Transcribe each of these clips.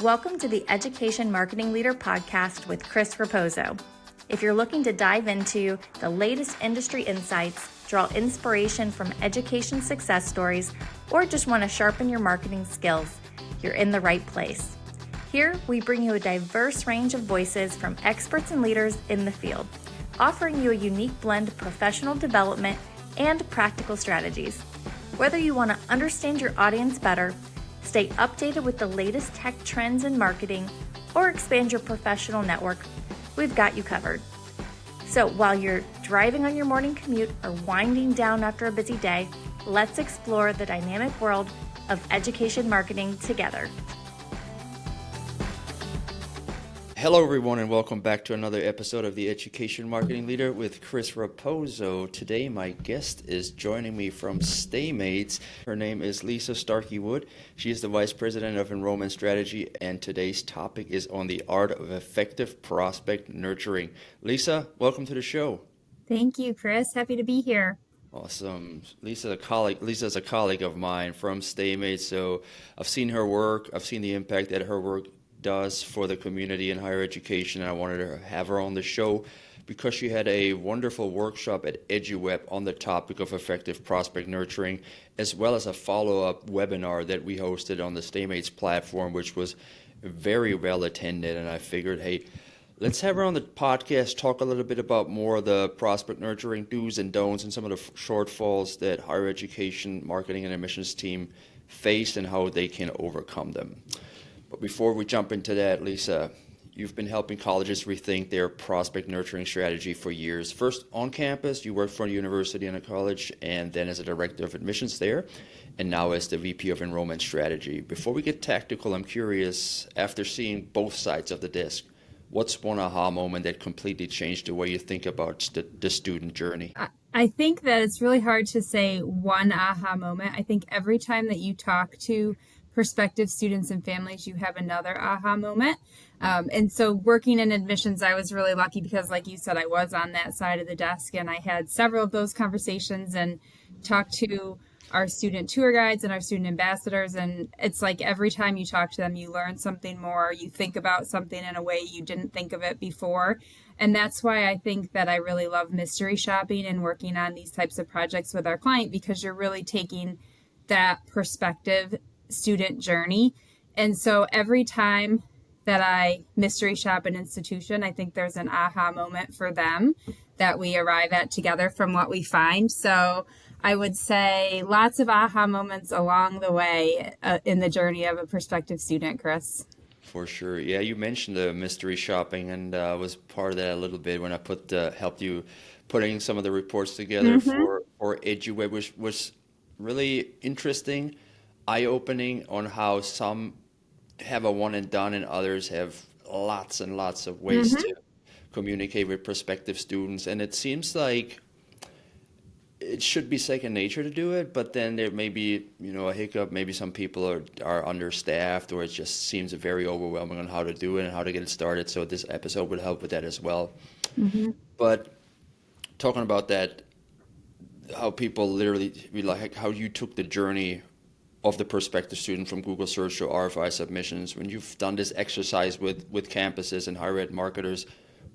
Welcome to the Education Marketing Leader podcast with Chris Raposo. If you're looking to dive into the latest industry insights, draw inspiration from education success stories, or just want to sharpen your marketing skills, you're in the right place. Here, we bring you a diverse range of voices from experts and leaders in the field, offering you a unique blend of professional development and practical strategies. Whether you want to understand your audience better, stay updated with the latest tech trends in marketing, or expand your professional network, we've got you covered. So while you're driving on your morning commute or winding down after a busy day, let's explore the dynamic world of education marketing together. Hello, everyone, and welcome back to another episode of the Education Marketing Leader with Chris Raposo. Today, my guest is joining me from Stamats. Her name is Lisa Starkey-Wood. She is the Vice President of Enrollment Strategy, and today's topic is on the art of effective prospect nurturing. Lisa, welcome to the show. Thank you, Chris. Happy to be here. Awesome. Lisa's a colleague of mine from Stamats, so I've seen her work. I've seen the impact that her work does for the community in higher education, and I wanted to have her on the show because she had a wonderful workshop at EduWeb on the topic of effective prospect nurturing, as well as a follow-up webinar that we hosted on the Stamats platform, which was very well attended. And I figured, hey, let's have her on the podcast, talk a little bit about more of the prospect nurturing do's and don'ts and some of the shortfalls that higher education marketing and admissions team face and how they can overcome them. But before we jump into that, Lisa, you've been helping colleges rethink their prospect nurturing strategy for years. First on campus, you worked for a university and a college, and then as a director of admissions there, and now as the VP of Enrollment Strategy. Before we get tactical, I'm curious, after seeing both sides of the desk, what's one aha moment that completely changed the way you think about the student journey? I think that it's really hard to say one aha moment. I think every time that you talk to prospective students and families, you have another aha moment. And so working in admissions, I was really lucky because, like you said, I was on that side of the desk and I had several of those conversations and talked to our student tour guides and our student ambassadors. And it's like every time you talk to them, you learn something more, you think about something in a way you didn't think of it before. And that's why I think that I really love mystery shopping and working on these types of projects with our client, because you're really taking that perspective student journey. And so every time that I mystery shop an institution, I think there's an aha moment for them that we arrive at together from what we find. So I would say lots of aha moments along the way in the journey of a prospective student, Chris. For sure. Yeah, you mentioned the mystery shopping, and I was part of that a little bit when I helped you putting some of the reports together for EduWeb, which was really interesting, eye-opening on how some have a one and done and others have lots and lots of ways to communicate with prospective students. And it seems like it should be second nature to do it, but then there may be, a hiccup. Maybe some people are understaffed, or it just seems very overwhelming on how to do it and how to get it started. So this episode would help with that as well. But talking about that, how people literally, like how you took the journey of the prospective student from Google search to RFI submissions. When you've done this exercise with campuses and higher ed marketers,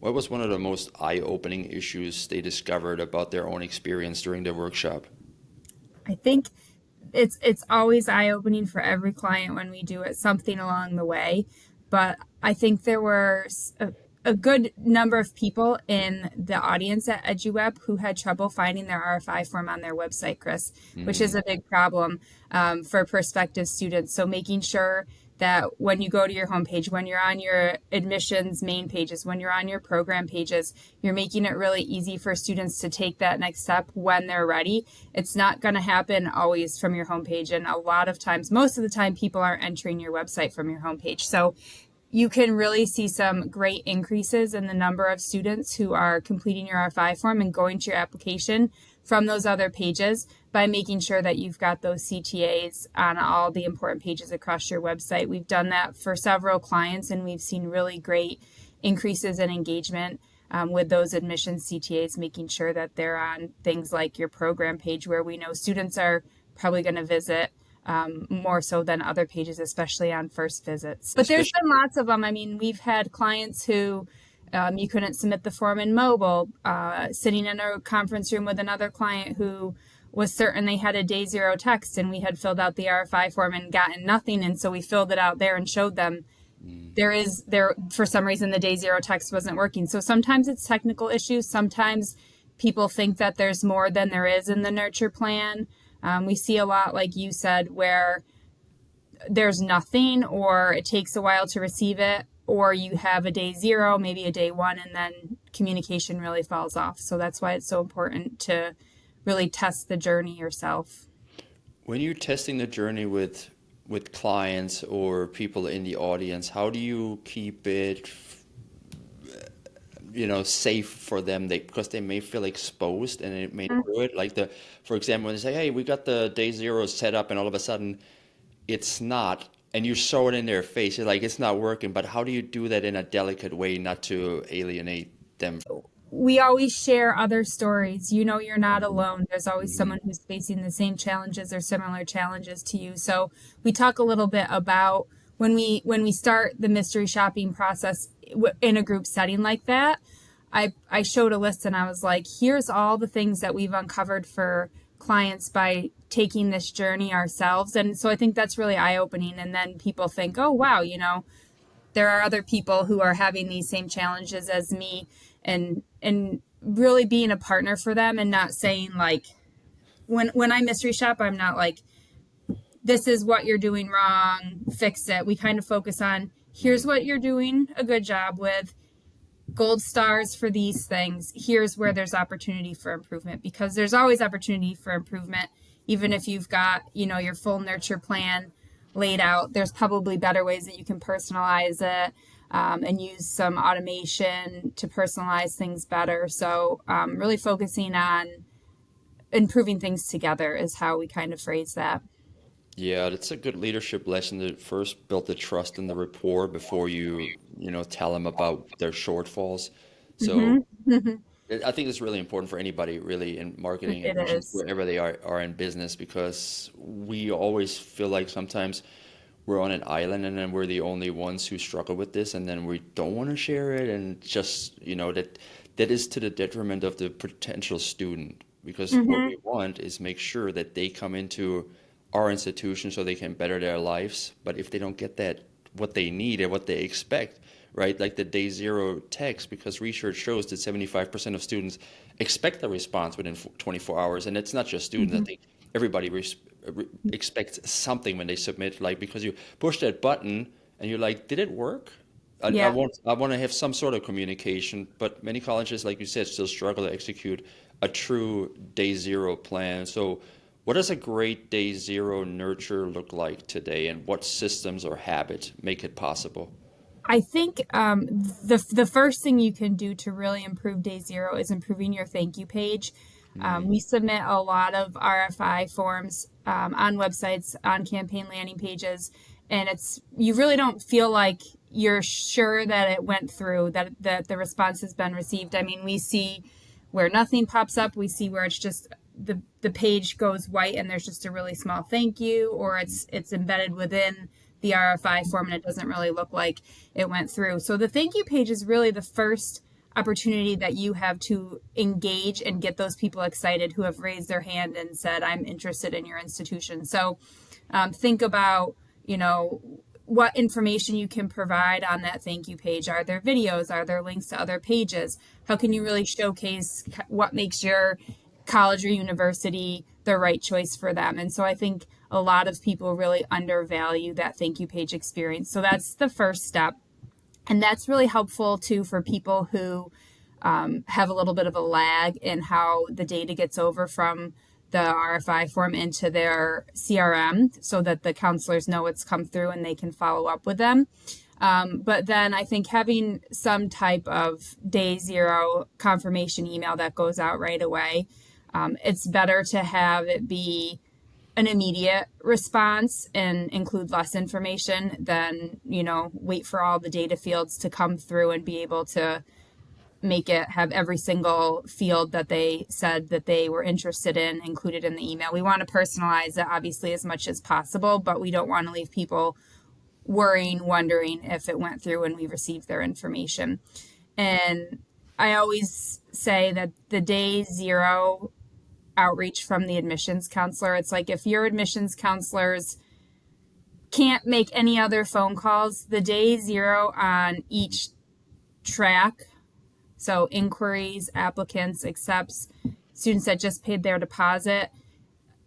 what was one of the most eye-opening issues they discovered about their own experience during their workshop? I think it's always eye-opening for every client when we do it, something along the way. But I think there were a good number of people in the audience at EduWeb who had trouble finding their RFI form on their website, Chris, which is a big problem for prospective students. So making sure that when you go to your homepage, when you're on your admissions main pages, when you're on your program pages, you're making it really easy for students to take that next step when they're ready. It's not going to happen always from your homepage. And a lot of times, most of the time, people aren't entering your website from your homepage. So you can really see some great increases in the number of students who are completing your RFI form and going to your application from those other pages by making sure that you've got those CTAs on all the important pages across your website. We've done that for several clients, and we've seen really great increases in engagement with those admissions CTAs, making sure that they're on things like your program page where we know students are probably going to visit more so than other pages, especially on first visits. But there's been lots of them. I mean, we've had clients who you couldn't submit the form in mobile, sitting in a conference room with another client who was certain they had a day zero text, and we had filled out the RFI form and gotten nothing. And so we filled it out there and showed them there for some reason the day zero text wasn't working. So sometimes it's technical issues. Sometimes people think that there's more than there is in the nurture plan. We see a lot, like you said, where there's nothing, or it takes a while to receive it, or you have a day zero, maybe a day one, and then communication really falls off. So that's why it's so important to really test the journey yourself. When you're testing the journey with clients or people in the audience, how do you keep it safe for them, because they may feel exposed and it may do it. Like for example, when they say, hey, we got the day zero set up, and all of a sudden it's not, and you show it in their face, you're like, it's not working. But how do you do that in a delicate way, not to alienate them? We always share other stories. You're not alone. There's always someone who's facing the same challenges or similar challenges to you. So we talk a little bit about when we start the mystery shopping process in a group setting like that. I showed a list and I was like, here's all the things that we've uncovered for clients by taking this journey ourselves. And so I think that's really eye-opening. And then people think, oh, wow, there are other people who are having these same challenges as me, and really being a partner for them, and not saying like, when I mystery shop, I'm not like, this is what you're doing wrong, fix it. We kind of focus on, here's what you're doing a good job with, gold stars for these things. Here's where there's opportunity for improvement, because there's always opportunity for improvement. Even if you've got, your full nurture plan laid out, there's probably better ways that you can personalize it, and use some automation to personalize things better. So really focusing on improving things together is how we kind of phrase that. Yeah, that's a good leadership lesson, to first build the trust and the rapport before you tell them about their shortfalls. So I think it's really important for anybody really in marketing It and is. wherever they are in business, because we always feel like sometimes we're on an island and then we're the only ones who struggle with this, and then we don't want to share it, and just that is to the detriment of the potential student, because what we want is make sure that they come into our institution so they can better their lives. But if they don't get that, what they need and what they expect, right? Like the day zero text, because research shows that 75% of students expect a response within 24 hours. And it's not just students. I think everybody expects something when they submit, like, because you push that button and you're like, did it work? I Yeah. want to have some sort of communication, but many colleges, like you said, still struggle to execute a true day zero plan. So what does a great day zero nurture look like today, and what systems or habits make it possible? I think the first thing you can do to really improve day zero is improving your thank you page. We submit a lot of RFI forms on websites, on campaign landing pages, and you really don't feel like you're sure that it went through, that the response has been received. I mean, we see where nothing pops up. We see where it's just the page goes white and there's just a really small thank you, or it's embedded within the RFI form and it doesn't really look like it went through. So the thank you page is really the first opportunity that you have to engage and get those people excited who have raised their hand and said, I'm interested in your institution. So think about, what information you can provide on that thank you page. Are there videos? Are there links to other pages? How can you really showcase what makes your college or university the right choice for them? And so I think a lot of people really undervalue that thank you page experience. So that's the first step. And that's really helpful too for people who have a little bit of a lag in how the data gets over from the RFI form into their CRM, so that the counselors know it's come through and they can follow up with them. But then I think having some type of day zero confirmation email that goes out right away. It's better to have it be an immediate response and include less information than, wait for all the data fields to come through and be able to make it have every single field that they said that they were interested in included in the email. We want to personalize it obviously as much as possible, but we don't want to leave people worrying, wondering if it went through and we received their information. And I always say that the day zero outreach from the admissions counselor, it's like if your admissions counselors can't make any other phone calls, the day zero on each track, so inquiries, applicants, accepts, students that just paid their deposit,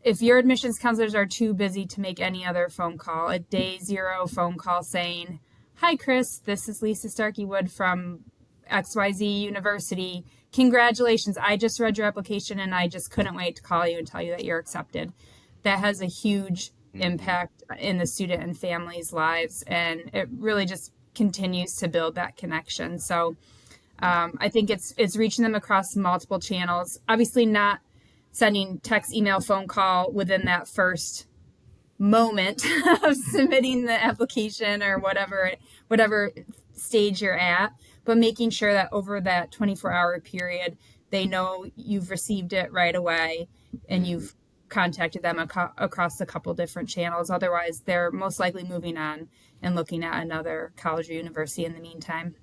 if your admissions counselors are too busy to make any other phone call, a day zero phone call saying, "Hi, Chris, this is Lisa Starkey-Wood from XYZ University. Congratulations, I just read your application and I just couldn't wait to call you and tell you that you're accepted." That has a huge impact in the student and families' lives, and it really just continues to build that connection. So I think it's reaching them across multiple channels. Obviously not sending text, email, phone call within that first moment of submitting the application or whatever stage you're at, but making sure that over that 24-hour period, they know you've received it right away and you've contacted them across a couple different channels. Otherwise, they're most likely moving on and looking at another college or university in the meantime.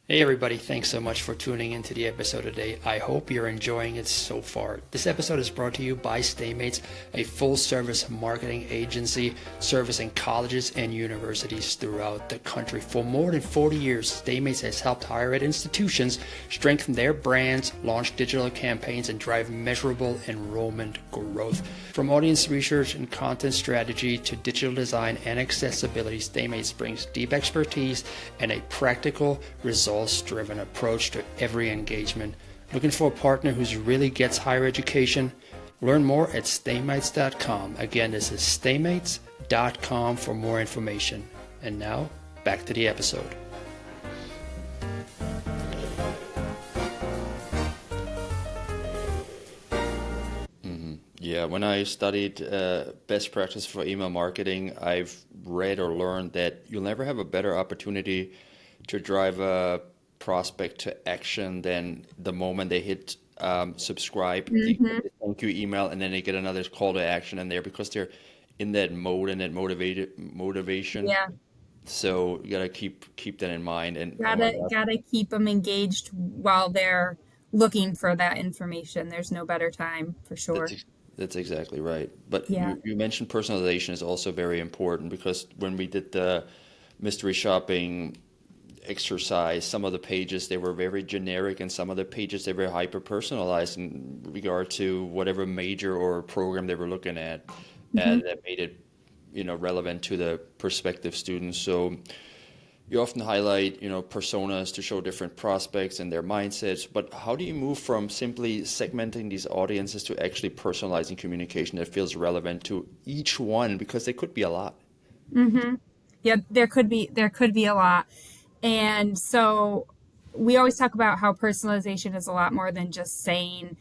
Hey everybody, thanks so much for tuning into the episode today. I hope you're enjoying it so far. This episode is brought to you by Stamats, a full-service marketing agency servicing colleges and universities throughout the country. For more than 40 years, Stamats has helped higher ed institutions strengthen their brands, launch digital campaigns, and drive measurable enrollment growth. From audience research and content strategy to digital design and accessibility, Stamats brings deep expertise and a practical, results-driven approach to every engagement. Looking for a partner who really gets higher education? Learn more at Stamats.com. Again, this is Stamats.com for more information. And now, back to the episode. Yeah, when I studied best practice for email marketing, I've read or learned that you'll never have a better opportunity to drive a prospect to action than the moment they hit subscribe, they get a thank you email, and then they get another call to action in there because they're in that mode and that motivation. Yeah. So you gotta keep that in mind. And oh my Gotta God, gotta keep them engaged while they're looking for that information. There's no better time for that's sure. ex- that's exactly right. But Yeah. you mentioned personalization is also very important because when we did the mystery shopping exercise, some of the pages they were very generic, and some of the pages they were hyper personalized in regard to whatever major or program they were looking at, and that made it, relevant to the prospective students. So you often highlight, personas to show different prospects and their mindsets, but how do you move from simply segmenting these audiences to actually personalizing communication that feels relevant to each one? Because they could be a lot. Yeah, there could be a lot. And so we always talk about how personalization is a lot more than just saying,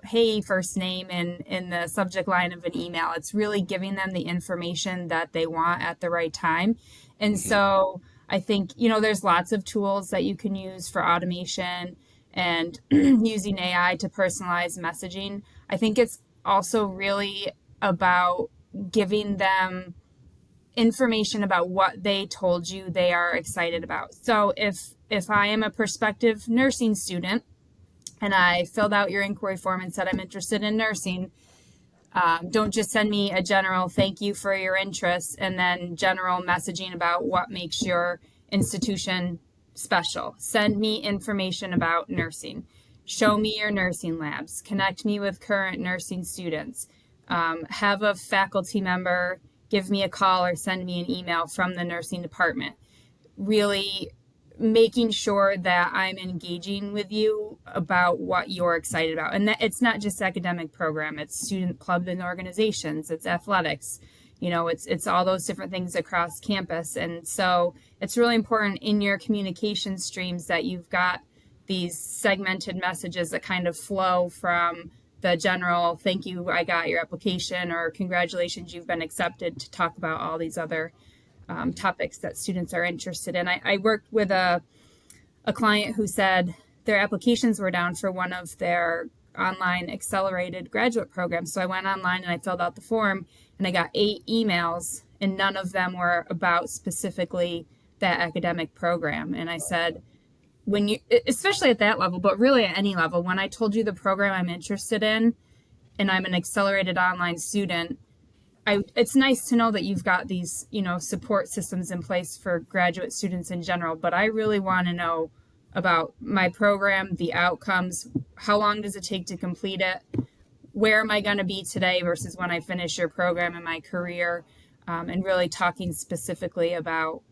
hey, first name in the subject line of an email. It's really giving them the information that they want at the right time. And so I think, there's lots of tools that you can use for automation and using AI to personalize messaging. I think it's also really about giving them information about what they told you they are excited about. So if I am a prospective nursing student and I filled out your inquiry form and said I'm interested in nursing, don't just send me a general thank you for your interest and then general messaging about what makes your institution special. Send me information about nursing. Show me your nursing labs. Connect me with current nursing students. Have a faculty member give me a call or send me an email from the nursing department. Really making sure that I'm engaging with you about what you're excited about. And that it's not just academic program, it's student clubs and organizations, it's athletics, it's all those different things across campus. And so it's really important in your communication streams that you've got these segmented messages that kind of flow from the general thank you, I got your application, or congratulations, you've been accepted, to talk about all these other topics that students are interested in. I worked with a client who said their applications were down for one of their online accelerated graduate programs. So I went online and I filled out the form, and I got 8 emails, and none of them were about specifically that academic program. And I said, when you, especially at that level, but really at any level, when I told you the program I'm interested in and I'm an accelerated online student, it's nice to know that you've got these, support systems in place for graduate students in general, but I really want to know about my program, the outcomes, how long does it take to complete it, where am I going to be today versus when I finish your program in my career, and really talking specifically about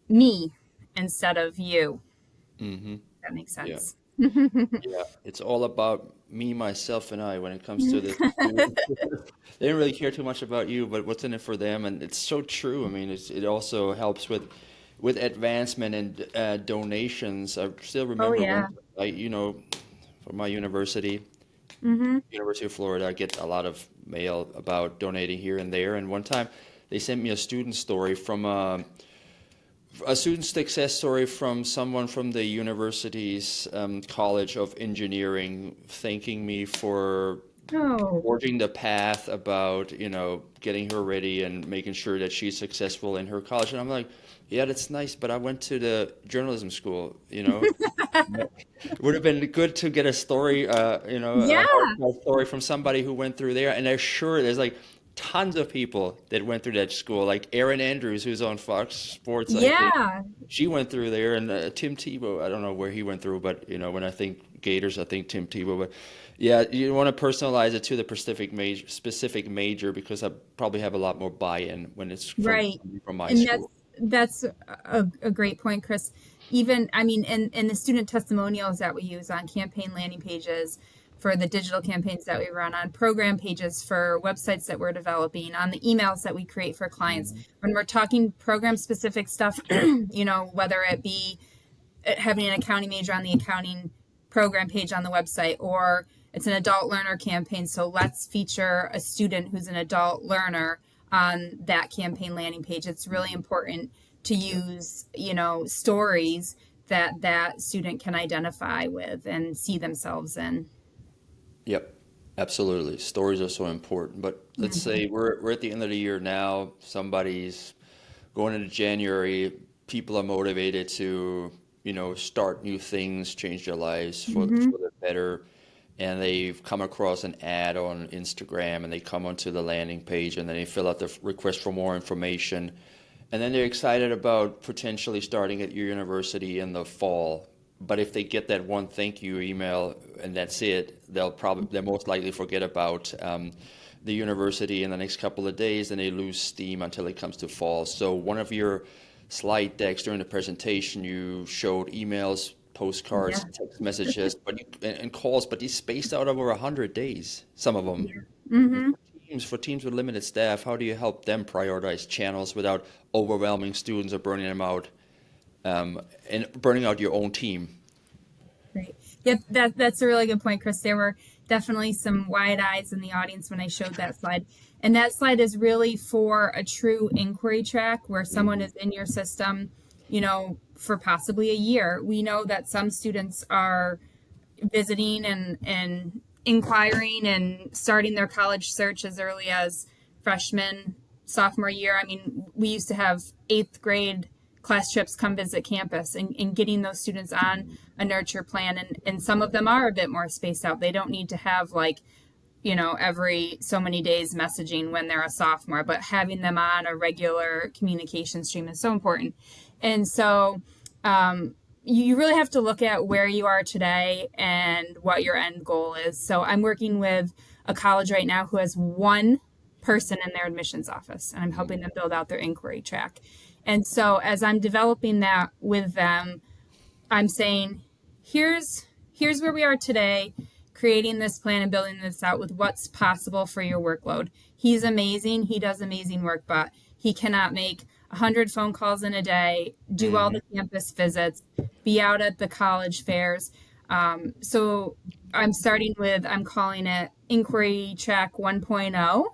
me instead of you. Mm-hmm. That makes Yeah. sense. Yeah, it's all about me, myself, and I when it comes to this. They don't really care too much about you, but what's in it for them, and it's so true. I mean, it also helps with advancement and donations. I still Oh, remember yeah. from my university, University of Florida, I get a lot of mail about donating here and there. And one time, they sent me a student story from a student success story from someone from the university's College of Engineering, thanking me for Oh, forging the path about getting her ready and making sure that she's successful in her college. And I'm like, yeah, that's nice, but I went to the journalism school. It would have been good to get a story, a yeah. heartfelt story from somebody who went through there. And there's like tons of people that went through that school, like Erin Andrews, who's on Fox Sports, I think. Yeah. She went through there, and Tim Tebow, I don't know where he went through, but when I think Gators, I think Tim Tebow. But yeah, you want to personalize it to the specific major, because I probably have a lot more buy-in when it's Right. from my And school. that's a great point, Chris. Even, I mean, in the student testimonials that we use on campaign landing pages, for the digital campaigns that we run, on program pages for websites that we're developing, on the emails that we create for clients, when we're talking program specific stuff, whether it be having an accounting major on the accounting program page on the website, or it's an adult learner campaign, so let's feature a student who's an adult learner on that campaign landing page. It's really important to use stories that student can identify with and see themselves in. Yep, absolutely. Stories are so important. But let's say we're at the end of the year now. Somebody's going into January. People are motivated to, start new things, change their lives for the better. And they've come across an ad on Instagram, and they come onto the landing page, and then they fill out the request for more information. And then they're excited about potentially starting at your university in the fall. But if they get that one thank you email and that's it, they'll most likely forget about the university in the next couple of days, and they lose steam until it comes to fall. So one of your slide decks during the presentation, you showed emails, postcards, Yeah. text messages, and calls, but these spaced out over 100 days, some of them. Mm-hmm. For teams with limited staff, how do you help them prioritize channels without overwhelming students or burning them out, and burning out your own team? Great. Yep, that's a really good point, Chris. There were definitely some wide eyes in the audience when I showed that slide. And that slide is really for a true inquiry track where someone is in your system, for possibly a year. We know that some students are visiting and inquiring and starting their college search as early as freshman, sophomore year. I mean, we used to have 8th grade class trips come visit campus, and getting those students on a nurture plan. And some of them are a bit more spaced out. They don't need to have every so many days messaging when they're a sophomore, but having them on a regular communication stream is so important. And so you really have to look at where you are today and what your end goal is. So I'm working with a college right now who has one person in their admissions office, and I'm helping them build out their inquiry track. And so as I'm developing that with them, I'm saying, here's where we are today, creating this plan and building this out with what's possible for your workload. He's amazing. He does amazing work, but he cannot make 100 phone calls in a day, do all the campus visits, be out at the college fairs. So I'm calling it Inquiry Track 1.0.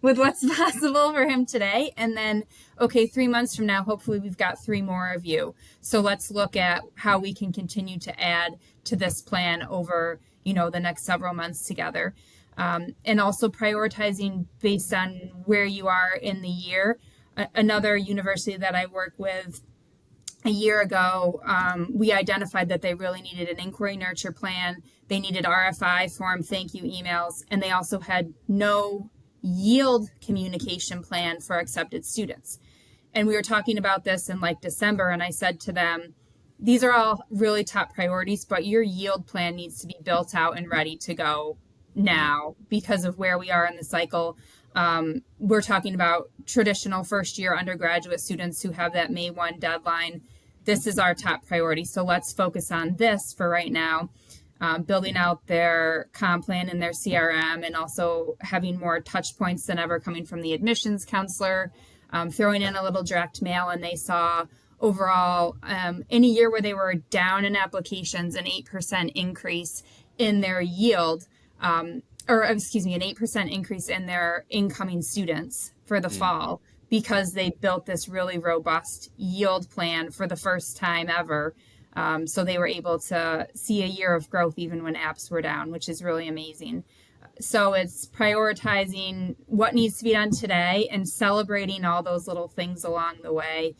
with what's possible for him today. And then, okay, 3 months from now, hopefully we've got 3 more of you. So let's look at how we can continue to add to this plan over, the next several months together. And also prioritizing based on where you are in the year. Another university that I work with a year ago, we identified that they really needed an inquiry nurture plan. They needed RFI form, thank you emails, and they also had no yield communication plan for accepted students. And we were talking about this in like December, and I said to them, these are all really top priorities, but your yield plan needs to be built out and ready to go now because of where we are in the cycle. We're talking about traditional first year undergraduate students who have that May 1 deadline. This is our top priority. So let's focus on this for right now, building out their comp plan and their CRM, and also having more touch points than ever coming from the admissions counselor, throwing in a little direct mail. And they saw overall in a year where they were down in applications, an 8% increase in their yield, an 8% increase in their incoming students for the fall, because they built this really robust yield plan for the first time ever. So they were able to see a year of growth even when apps were down, which is really amazing. So it's prioritizing what needs to be done today and celebrating all those little things along the way.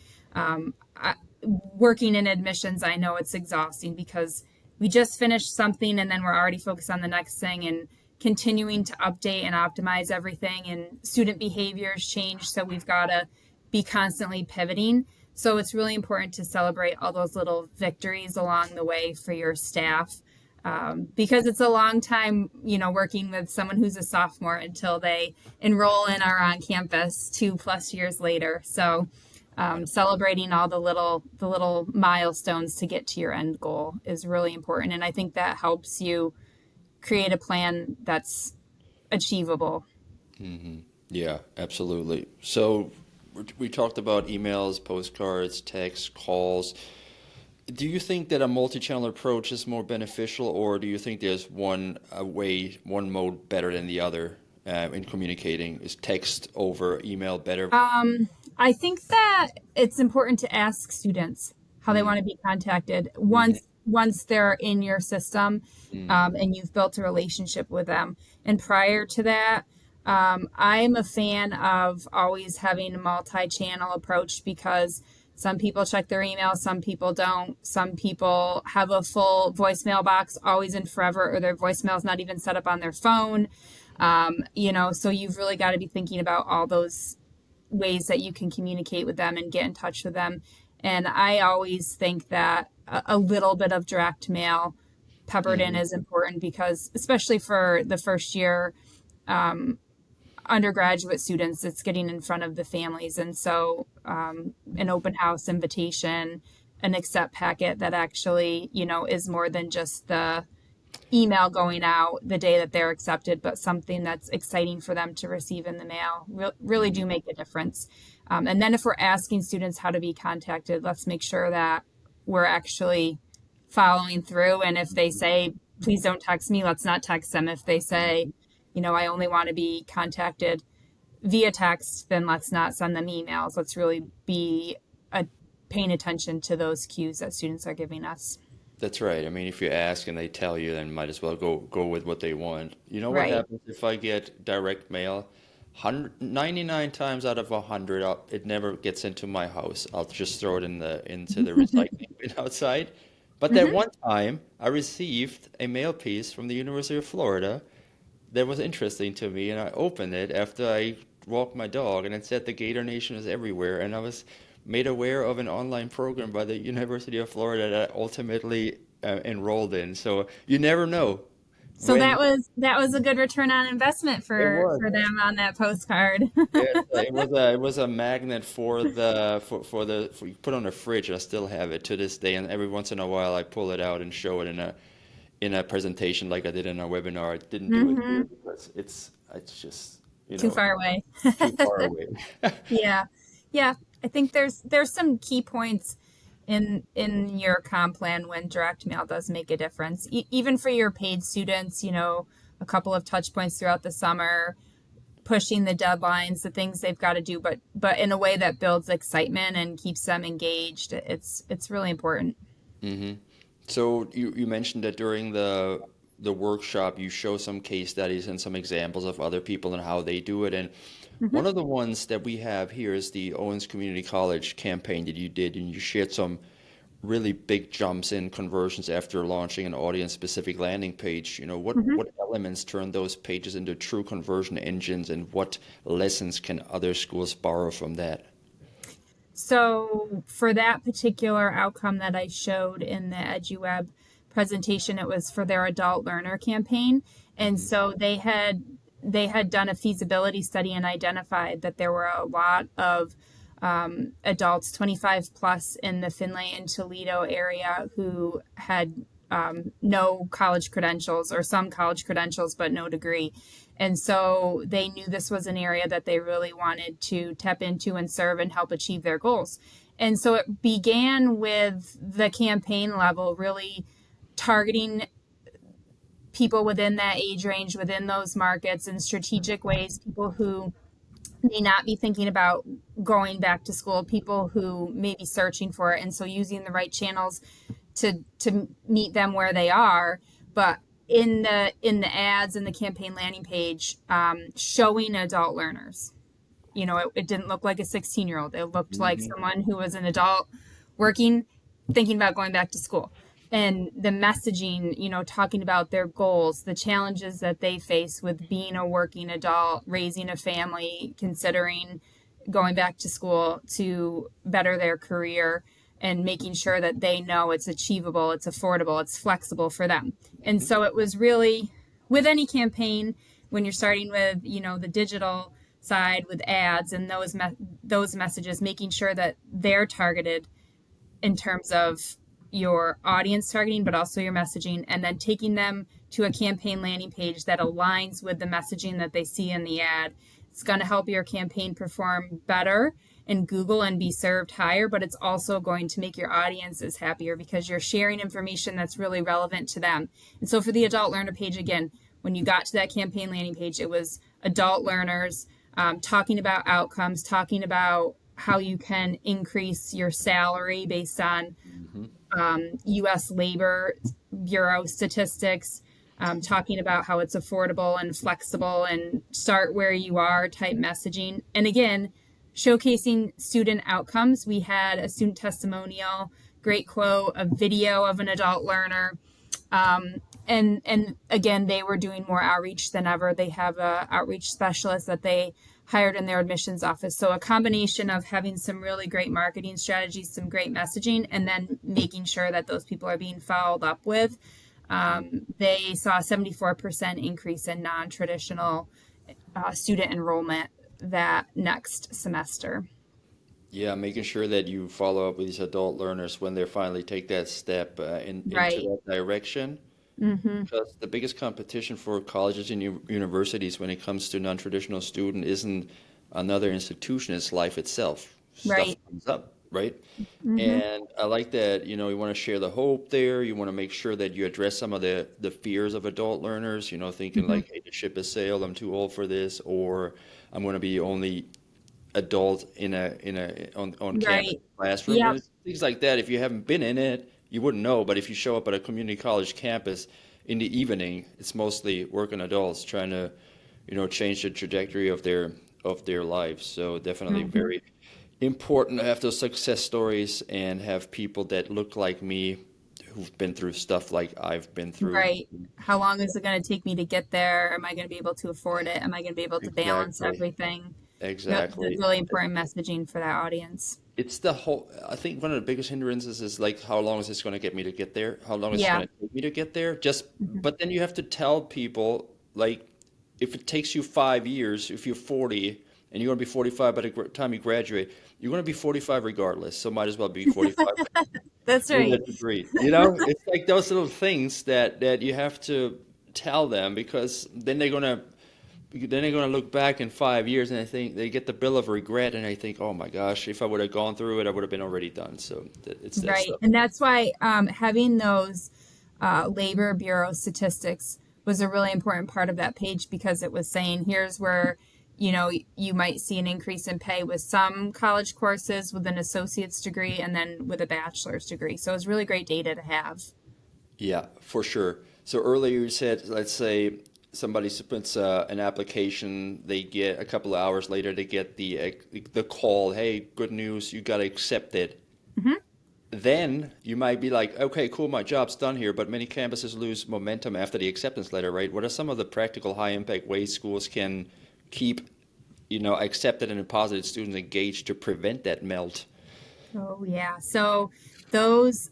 Working in admissions, I know it's exhausting because we just finished something and then we're already focused on the next thing, and continuing to update and optimize everything, and student behaviors change. So we've got to be constantly pivoting. So it's really important to celebrate all those little victories along the way for your staff, because it's a long time, working with someone who's a sophomore until they enroll and are on campus 2+ years later. So celebrating all the little milestones to get to your end goal is really important. And I think that helps you create a plan that's achievable. Mm-hmm. Yeah, absolutely. So we talked about emails, postcards, texts, calls. Do you think that a multi-channel approach is more beneficial, or do you think there's one mode better than the other in communicating? Is text over email better? I think that it's important to ask students how they want to be contacted once they're in your system, and you've built a relationship with them. And prior to that, I'm a fan of always having a multi-channel approach, because some people check their email, some people don't. Some people have a full voicemail box always and forever, or their voicemail is not even set up on their phone. So you've really got to be thinking about all those ways that you can communicate with them and get in touch with them. And I always think that a little bit of direct mail peppered in is important, because especially for the first year undergraduate students, it's getting in front of the families. And so an open house invitation, an accept packet that actually, is more than just the email going out the day that they're accepted, but something that's exciting for them to receive in the mail really do make a difference. And then if we're asking students how to be contacted, let's make sure that we're actually following through. And if they say, please don't text me, let's not text them. If they say, I only want to be contacted via text, then let's not send them emails. Let's really be paying attention to those cues that students are giving us. That's right. I mean, if you ask and they tell you, then might as well go with what they want. You know what Right. happens if I get direct mail? 99 times out of 100, it never gets into my house. I'll just throw it into the recycling bin outside. But that one time, I received a mail piece from the University of Florida that was interesting to me, and I opened it after I walked my dog, and it said the Gator Nation is everywhere, and I was made aware of an online program by the University of Florida that I ultimately enrolled in. So you never know. So that was a good return on investment for them on that postcard. It was a magnet for you put on a fridge. I still have it to this day, and every once in a while I pull it out and show it in a presentation like I did in a webinar. I didn't do it here because it's just Too far away. too far away. Yeah. I think there's some key points in your comp plan when direct mail does make a difference. Even for your paid students, a couple of touch points throughout the summer, pushing the deadlines, the things they've got to do, but in a way that builds excitement and keeps them engaged. It's really important. So you mentioned that during the workshop you show some case studies and some examples of other people and how they do it. And one of the ones that we have here is the Owens Community College campaign that you did, and you shared some really big jumps in conversions after launching an audience-specific landing page. What elements turn those pages into true conversion engines, and what lessons can other schools borrow from that? So for that particular outcome that I showed in the EduWeb presentation, it was for their adult learner campaign. And so they had done a feasibility study and identified that there were a lot of adults 25 plus in the Findlay and Toledo area who had no college credentials, or some college credentials but no degree. And so they knew this was an area that they really wanted to tap into and serve and help achieve their goals. And so it began with the campaign level, really targeting people within that age range, within those markets in strategic ways, people who may not be thinking about going back to school, people who may be searching for it. And so using the right channels to meet them where they are. But in the ads and the campaign landing page, showing adult learners, it didn't look like a 16-year-old. It looked like someone who was an adult working, thinking about going back to school. And the messaging, talking about their goals, the challenges that they face with being a working adult, raising a family, considering going back to school to better their career, and making sure that they know it's achievable, it's affordable, it's flexible for them. And so it was really, with any campaign, when you're starting with, the digital side with ads and those messages, making sure that they're targeted in terms of your audience targeting, but also your messaging, and then taking them to a campaign landing page that aligns with the messaging that they see in the ad. It's going to help your campaign perform better in Google and be served higher, but it's also going to make your audiences happier because you're sharing information that's really relevant to them. And so for the adult learner page, again, when you got to that campaign landing page, it was adult learners talking about outcomes, talking about how you can increase your salary based on U.S. Labor Bureau statistics, talking about how it's affordable and flexible and start where you are type messaging. And again, showcasing student outcomes. We had a student testimonial, great quote, a video of an adult learner. And again, they were doing more outreach than ever. They have a outreach specialist that they hired in their admissions office. So a combination of having some really great marketing strategies, some great messaging, and then making sure that those people are being followed up with. They saw a 74% increase in non-traditional student enrollment that next semester. Yeah, making sure that you follow up with these adult learners when they finally take that step into that direction. Because the biggest competition for colleges and universities when it comes to non-traditional student isn't another institution, it's life itself. Stuff comes up, right? And I like that, you want to share the hope there. You want to make sure that you address some of the fears of adult learners, thinking like, hey, the ship has sailed, I'm too old for this, or I'm going to be only adult on campus classroom. Yep. And things like that. If you haven't been in it, you wouldn't know. But if you show up at a community college campus in the evening, it's mostly working adults trying to, change the trajectory of their lives. So definitely very important to have those success stories and have people that look like me who've been through stuff like I've been through. Right. How long is it going to take me to get there? Am I going to be able to afford it? Am I going to be able to balance everything? Exactly. That's really important messaging for that audience. It's I think one of the biggest hindrances is like, how long is this going to get me to get there? How long is it going to take me to get there? But then you have to tell people, like, if it takes you 5 years, if you're 40 and you're going to be 45 by the time you graduate, you're going to be 45 regardless. So might as well be 45. That's right. With that degree. It's like those little things that you have to tell them, because then they're going to look back in 5 years and I think they get the bill of regret and I think, oh my gosh, if I would have gone through it, I would have been already done. So it's that right. stuff. And that's why having those Labor Bureau statistics was a really important part of that page, because it was saying, here's where you might see an increase in pay with some college courses with an associate's degree and then with a bachelor's degree. So it's really great data to have. Yeah, for sure. So earlier you said, let's say somebody submits an application, they get a couple of hours later, they get the call, hey, good news, you got to accept it. Then you might be like, okay, cool, my job's done here, but many campuses lose momentum after the acceptance letter, right? What are some of the practical high impact ways schools can keep, accepted and deposited students engaged to prevent that melt? Oh yeah. So those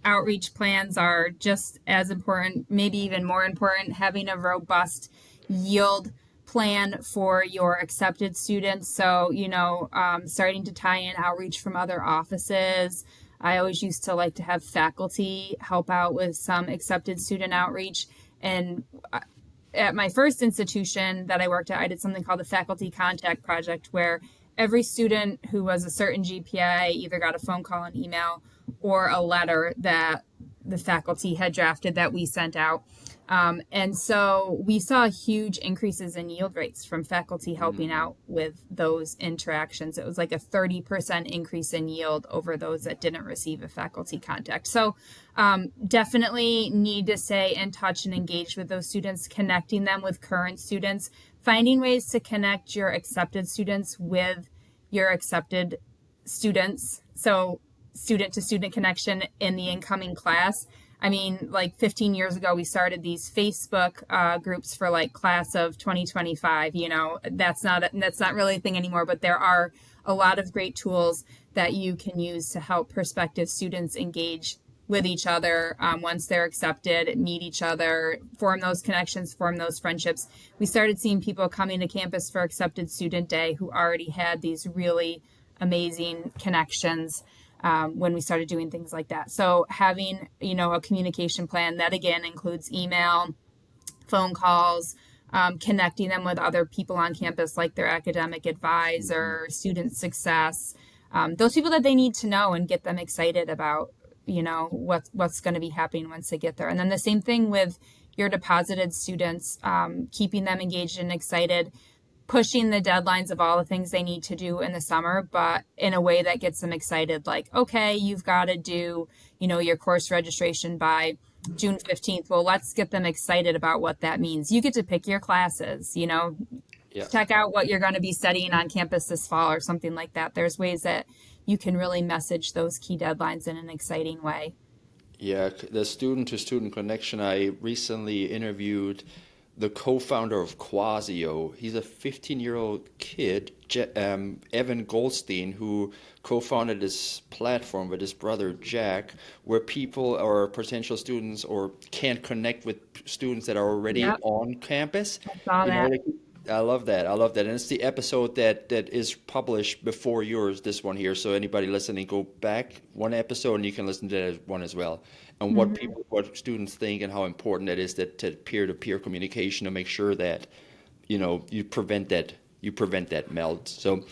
outreach plans are just as important, maybe even more important, having a robust yield plan for your accepted students. So, starting to tie in outreach from other offices. I always used to like to have faculty help out with some accepted student outreach. And at my first institution that I worked at, I did something called the Faculty Contact Project, where every student who was a certain GPA either got a phone call, an email, or a letter that the faculty had drafted that we sent out. And so we saw huge increases in yield rates from faculty helping out with those interactions. It was like a 30% increase in yield over those that didn't receive a faculty contact. So definitely need to stay in touch and engage with those students, connecting them with current students, finding ways to connect your accepted students with your accepted students. So student to student connection in the incoming class. I mean, like 15 years ago, we started these Facebook groups for like class of 2025. That's not really a thing anymore, but there are a lot of great tools that you can use to help prospective students engage with each other once they're accepted, meet each other, form those connections, form those friendships. We started seeing people coming to campus for Accepted Student Day who already had these really amazing connections when we started doing things like that. So having, a communication plan that again includes email, phone calls, connecting them with other people on campus, like their academic advisor, student success, those people that they need to know and get them excited about, what's going to be happening once they get there. And then the same thing with your deposited students, keeping them engaged and excited, pushing the deadlines of all the things they need to do in the summer, but in a way that gets them excited. Like, okay, you've got to do, your course registration by June 15th. Well, let's get them excited about what that means. You get to pick your classes, check out what you're going to be studying on campus this fall or something like that. There's ways that you can really message those key deadlines in an exciting way. Yeah, the student to student connection. I recently interviewed the co-founder of Quasio. He's a 15-year-old kid, Evan Goldstein, who co-founded this platform with his brother Jack, where people or potential students or can't connect with students that are already on campus. I saw that. I love that. And it's the episode that is published before yours, this one here. So anybody listening, go back one episode and you can listen to that one as well. And what students think and how important that is, that to peer-to-peer communication, to make sure that, you prevent that melt. So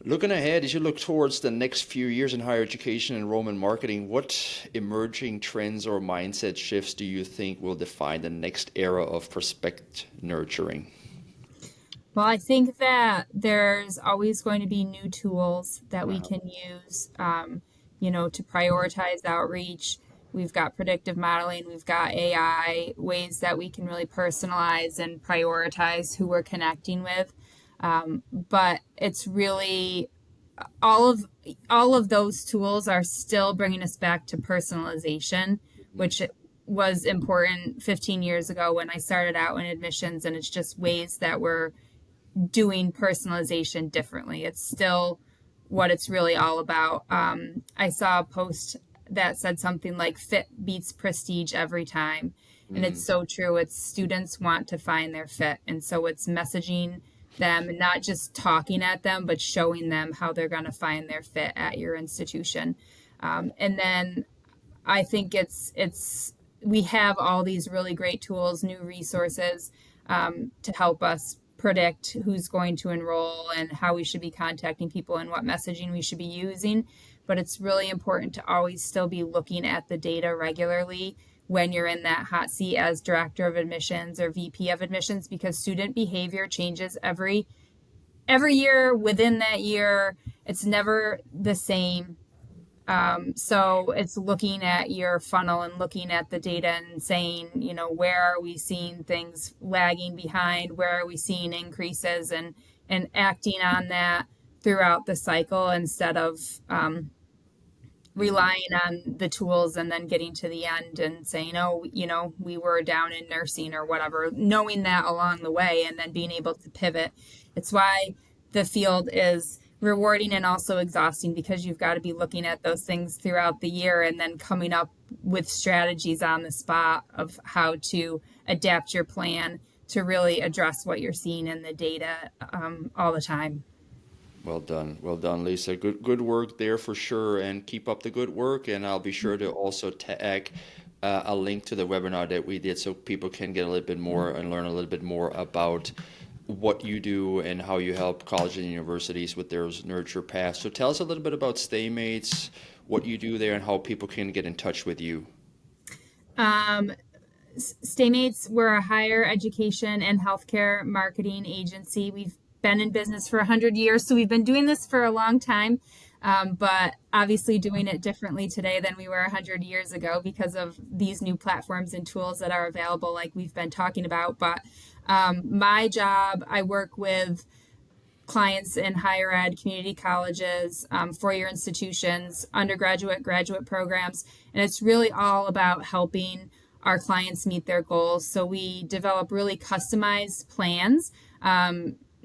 looking ahead, as you look towards the next few years in higher education and enrollment marketing, what emerging trends or mindset shifts do you think will define the next era of prospect nurturing? Well, I think that there's always going to be new tools that we can use, to prioritize outreach. We've got predictive modeling, we've got AI, ways that we can really personalize and prioritize who we're connecting with. But it's really all of those tools are still bringing us back to personalization, which was important 15 years ago when I started out in admissions. And it's just ways that we're doing personalization differently. It's still what it's really all about. I saw a post that said something like fit beats prestige every time. And it's so true. It's students want to find their fit. And so it's messaging them, not just talking at them, but showing them how they're going to find their fit at your institution. And then I think we have all these really great tools, new resources to help us predict who's going to enroll and how we should be contacting people and what messaging we should be using. But it's really important to always still be looking at the data regularly when you're in that hot seat as director of admissions or VP of admissions, because student behavior changes every year. Within that year, it's never the same. So it's looking at your funnel and looking at the data and saying, where are we seeing things lagging behind? Where are we seeing increases, and acting on that throughout the cycle, instead of relying on the tools and then getting to the end and saying, oh, we were down in nursing or whatever, knowing that along the way and then being able to pivot. It's why the field is rewarding and also exhausting, because you've got to be looking at those things throughout the year and then coming up with strategies on the spot of how to adapt your plan to really address what you're seeing in the data all the time. Well done, Lisa. Good work there for sure, and keep up the good work. And I'll be sure to also tag a link to the webinar that we did, so people can get a little bit more and learn a little bit more about what you do and how you help colleges and universities with their nurture paths. So tell us a little bit about Stamats, what you do there, and how people can get in touch with you. Stamats, we're a higher education and healthcare marketing agency. We've been in business for 100 years, so we've been doing this for a long time, but obviously doing it differently today than we were 100 years ago because of these new platforms and tools that are available, like we've been talking about. But my job, I work with clients in higher ed, community colleges, four-year institutions, undergraduate, graduate programs, and it's really all about helping our clients meet their goals. So we develop really customized plans.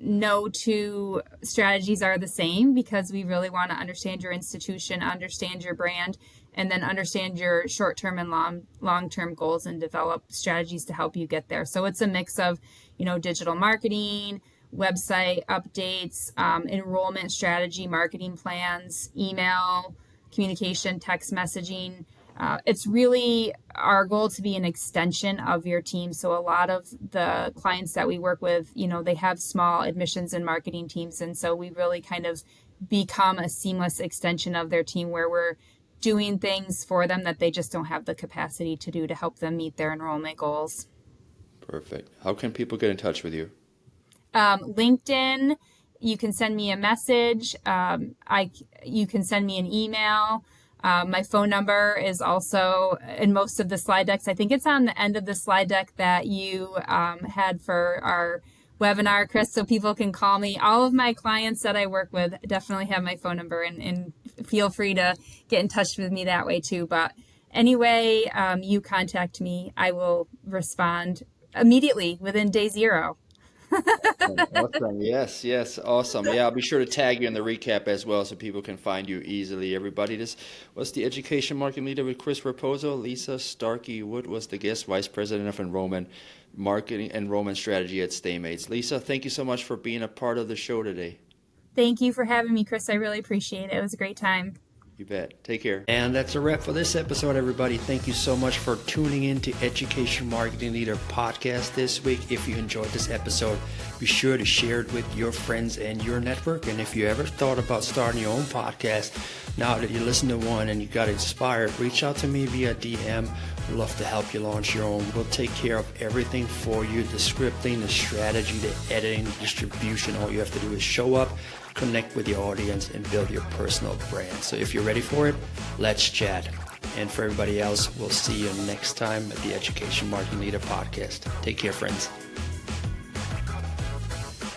No two strategies are the same, because we really want to understand your institution, understand your brand, and then understand your short-term and long-term goals and develop strategies to help you get there. So it's a mix of, digital marketing, website updates, enrollment strategy, marketing plans, email, communication, text messaging. It's really our goal to be an extension of your team. So a lot of the clients that we work with, they have small admissions and marketing teams. And so we really kind of become a seamless extension of their team, where we're doing things for them that they just don't have the capacity to do to help them meet their enrollment goals. Perfect. How can people get in touch with you? LinkedIn, you can send me a message. You can send me an email. My phone number is also in most of the slide decks. I think it's on the end of the slide deck that you had for our webinar, Chris, so people can call me. All of my clients that I work with definitely have my phone number, and feel free to get in touch with me that way too. But anyway, you contact me, I will respond immediately within day zero. Awesome. Yes, awesome. Yeah, I'll be sure to tag you in the recap as well, so people can find you easily. Everybody, this was the Education Marketing Leader with Chris Raposo. Lisa Starkey-Wood was the guest, Vice President of Enrollment Strategy at Stamats. Lisa, thank you so much for being a part of the show today. Thank you for having me, Chris. I really appreciate it. It was a great time. You bet. Take care. And that's a wrap for this episode, everybody. Thank you so much for tuning in to Education Marketing Leader Podcast this week. If you enjoyed this episode, be sure to share it with your friends and your network. And if you ever thought about starting your own podcast, now that you listen to one and you got inspired, reach out to me via DM. We'd love to help you launch your own. We'll take care of everything for you, the scripting, the strategy, the editing, the distribution. All you have to do is show up, connect with your audience, and build your personal brand. So if you're ready for it, let's chat. And for everybody else, we'll see you next time at the Education Marketing Leader Podcast. Take care, friends.